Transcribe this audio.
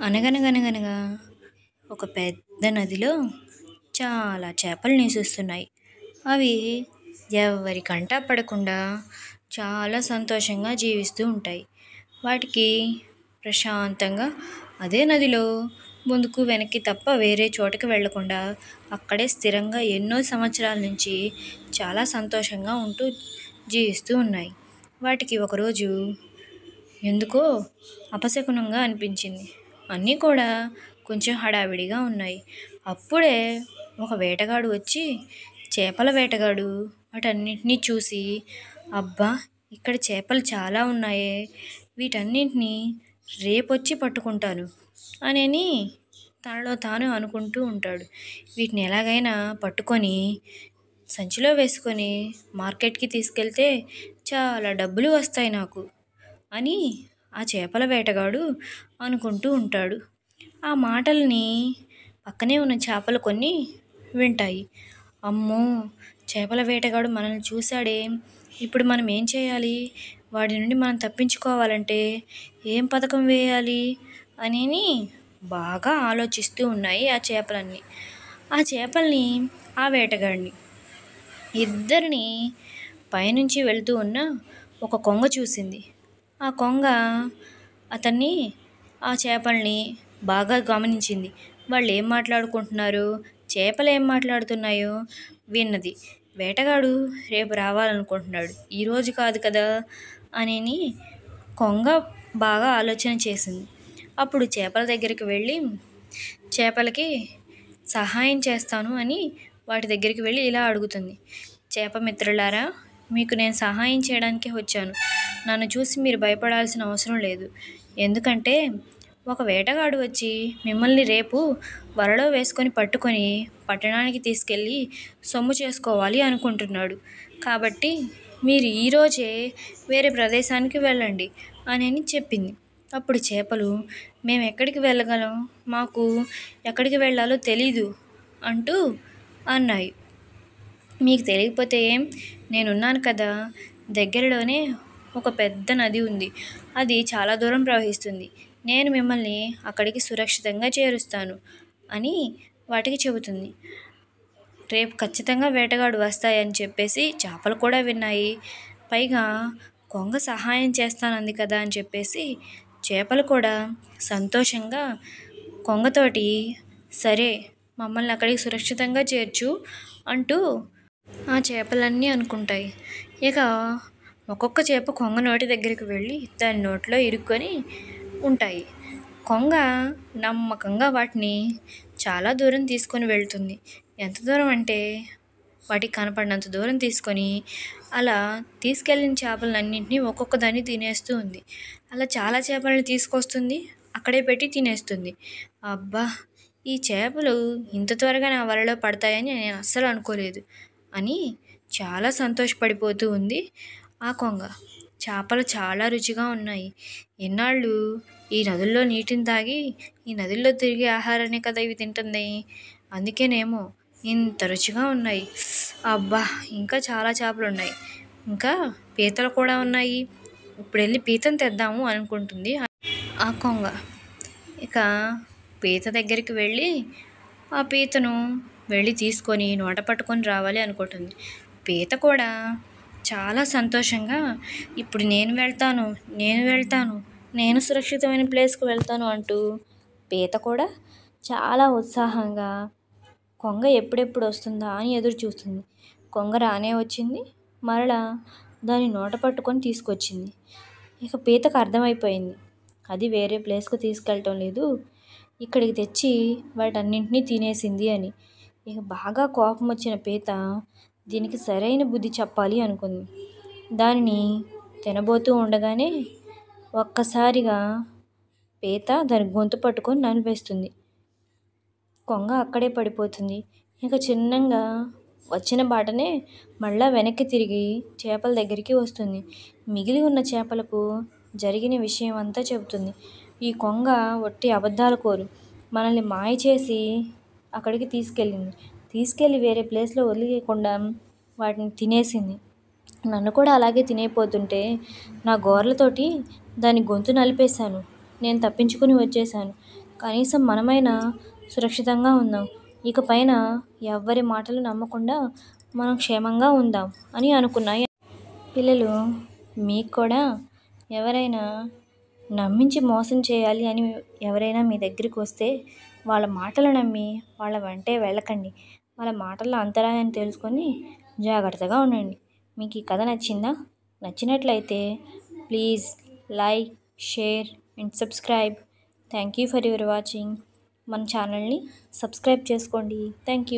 అనగనగనగనగా ఒక పెద్ద నదిలో చాలా చేపలు నివసిస్తున్నాయి. అవి ఎవరి కంటా పడకుండా చాలా సంతోషంగా జీవిస్తూ ఉంటాయి. వాటికి ప్రశాంతంగా అదే నదిలో ముందుకు వెనక్కి తప్ప వేరే చోటకి వెళ్ళకుండా అక్కడే స్థిరంగా ఎన్నో సంవత్సరాల నుంచి చాలా సంతోషంగా ఉంటూ జీవిస్తూ ఉన్నాయి. వాటికి ఒకరోజు ఎందుకో అపశకునంగా అనిపించింది. అన్నీ కూడా కొంచెం హడావిడిగా ఉన్నాయి. అప్పుడే ఒక వేటగాడు వచ్చి, చేపల వేటగాడు వాటన్నిటినీ చూసి, అబ్బా, ఇక్కడ చేపలు చాలా ఉన్నాయే, వీటన్నింటినీ రేపొచ్చి పట్టుకుంటాను అని తనలో తాను అనుకుంటూ ఉంటాడు. వీటిని ఎలాగైనా పట్టుకొని సంచిలో వేసుకొని మార్కెట్కి తీసుకెళ్తే చాలా డబ్బులు వస్తాయి నాకు అని ఆ చేపల వేటగాడు అనుకుంటూ ఉంటాడు. ఆ మాటల్ని పక్కనే ఉన్న చేపలు కొన్ని వింటాయి. అమ్మో, చేపల వేటగాడు మనల్ని చూశాడే, ఇప్పుడు మనం ఏం చేయాలి, వాడి నుండి మనం తప్పించుకోవాలంటే ఏం పథకం వేయాలి అని బాగా ఆలోచిస్తూ ఉన్నాయి ఆ చేపలన్నీ. ఆ చేపల్ని, ఆ వేటగాడిని ఇద్దరిని పైనుంచి వెళ్తూ ఉన్న ఒక కొంగ చూసింది. ఆ కొంగ అతన్ని, ఆ చేపల్ని బాగా గమనించింది. వాళ్ళు ఏం మాట్లాడుకుంటున్నారు, చేపలు ఏం మాట్లాడుతున్నాయో విన్నది. వేటగాడు రేపు రావాలనుకుంటున్నాడు, ఈరోజు కాదు కదా అని కొంగ బాగా ఆలోచన చేసింది. అప్పుడు చేపల దగ్గరికి వెళ్ళి చేపలకి సహాయం చేస్తాను అని వాటి దగ్గరికి వెళ్ళి ఇలా అడుగుతుంది. చేప మిత్రులారా, మీకు నేను సహాయం చేయడానికే వచ్చాను. నన్ను చూసి మీరు భయపడాల్సిన అవసరం లేదు. ఎందుకంటే ఒక వేటగాడు వచ్చి మిమ్మల్ని రేపు వలలో వేసుకొని పట్టుకొని పట్టణానికి తీసుకెళ్ళి సొమ్ము చేసుకోవాలి అనుకుంటున్నాడు. కాబట్టి మీరు ఈరోజే వేరే ప్రదేశానికి వెళ్ళండి అని చెప్పింది. అప్పుడు చేపలు, మేము ఎక్కడికి వెళ్ళగలం, మాకు ఎక్కడికి వెళ్ళాలో తెలీదు అంటూ అన్నాయి. మీకు తెలియకపోతే ఏం, నేనున్నాను కదా, దగ్గరలోనే ఒక పెద్ద నది ఉంది, అది చాలా దూరం ప్రవహిస్తుంది, నేను మిమ్మల్ని అక్కడికి సురక్షితంగా చేరుస్తాను అని వాటికి చెబుతుంది. రేపు ఖచ్చితంగా వేటగాడు వస్తాయని చెప్పేసి చేపలు కూడా విన్నాయి. పైగా కొంగ సహాయం చేస్తానంది కదా అని చెప్పేసి చేపలు కూడా సంతోషంగా కొంగతోటి, సరే మమ్మల్ని అక్కడికి సురక్షితంగా చేర్చు అంటూ ఆ చేపలన్నీ అనుకుంటాయి. ఇక ఒక్కొక్క చేప కొంగ నోటి దగ్గరికి వెళ్ళి దాని నోట్లో ఇరుక్కొని ఉంటాయి. కొంగ నమ్మకంగా వాటిని చాలా దూరం తీసుకొని వెళ్తుంది. ఎంత దూరం అంటే వాటికి కనపడినంత దూరం తీసుకొని అలా తీసుకెళ్ళిన చేపలన్నింటినీ ఒక్కొక్క దాన్ని తినేస్తూ ఉంది. అలా చాలా చేపలను తీసుకొస్తుంది, అక్కడే పెట్టి తినేస్తుంది. అబ్బా, ఈ చేపలు ఇంత త్వరగా నా వలలో పడతాయని నేను అస్సలు అనుకోలేదు అని చాలా సంతోషపడిపోతూ ఉంది ఆ కొంగ. చేపలు చాలా రుచిగా ఉన్నాయి. ఎన్నాళ్ళు ఈ నదుల్లో నీటిని తాగి ఈ నదుల్లో తిరిగే ఆహారాన్ని కదా ఇవి తింటుంది, అందుకేనేమో ఇంత రుచిగా ఉన్నాయి. అబ్బా, ఇంకా చాలా చేపలు ఉన్నాయి, ఇంకా పీతలు కూడా ఉన్నాయి, ఇప్పుడు వెళ్ళి పీతను తెద్దాము అనుకుంటుంది ఆ కొంగ. ఇక పీత దగ్గరికి వెళ్ళి ఆ పీతను వెళ్ళి తీసుకొని నోట పట్టుకొని రావాలి అనుకుంటుంది. పీత కూడా చాలా సంతోషంగా, ఇప్పుడు నేను సురక్షితమైన ప్లేస్కి వెళ్తాను అంటూ పీత కూడా చాలా ఉత్సాహంగా కొంగ ఎప్పుడెప్పుడు వస్తుందా అని ఎదురు చూస్తుంది. కొంగ రానే వచ్చింది, మరలా దాని నోట పట్టుకొని తీసుకొచ్చింది. ఇక పీతకు అర్థమైపోయింది, అది వేరే ప్లేస్కు తీసుకెళ్ళటం లేదు, ఇక్కడికి తెచ్చి వాటన్నింటినీ తినేసింది అని. ఇక బాగా కోపం వచ్చిన పీత దీనికి సరైన బుద్ధి చెప్పాలి అనుకుంది. దానిని తినబోతూ ఉండగానే ఒక్కసారిగా పీత దాని గొంతు పట్టుకొని నలిపేస్తుంది. కొంగ అక్కడే పడిపోతుంది. ఇక చిన్నగా వచ్చిన బాటనే మళ్ళా వెనక్కి తిరిగి చేపల దగ్గరికి వస్తుంది. మిగిలి ఉన్న చేపలకు జరిగిన విషయం అంతా చెబుతుంది. ఈ కొంగ ఒట్టి అబద్ధాల కోరు, మనల్ని మాయ చేసి అక్కడికి తీసుకెళ్ళి వేరే ప్లేస్లో వదిలేయకుండా వాటిని తినేసింది. నన్ను కూడా అలాగే తినేపోతుంటే నా గోర్లతోటి దాని గొంతు నలిపేశాను, నేను తప్పించుకుని వచ్చేసాను, కనీసం మనమైనా సురక్షితంగా ఉందాం. ఇక పైన ఎవ్వరి మాటలు నమ్మకుండా మనం క్షేమంగా ఉందాం అని అనుకున్నాయి. పిల్లలు, మీకు కూడా ఎవరైనా నమ్మించి మోసం చేయాలి అని ఎవరైనా మీ దగ్గరికి వస్తే వాళ్ళ మాటలు నమ్మి వాళ్ళ వెంటే వెళ్ళకండి. వాళ్ళ మాటల అంతరాయాన్ని తెలుసుకొని జాగ్రత్తగా ఉండండి. మీకు ఈ కథ నచ్చిందా? నచ్చినట్లయితే please like, share and subscribe. Thank you for your watching. మన ఛానల్ని సబ్స్క్రైబ్ చేసుకోండి. Thank you.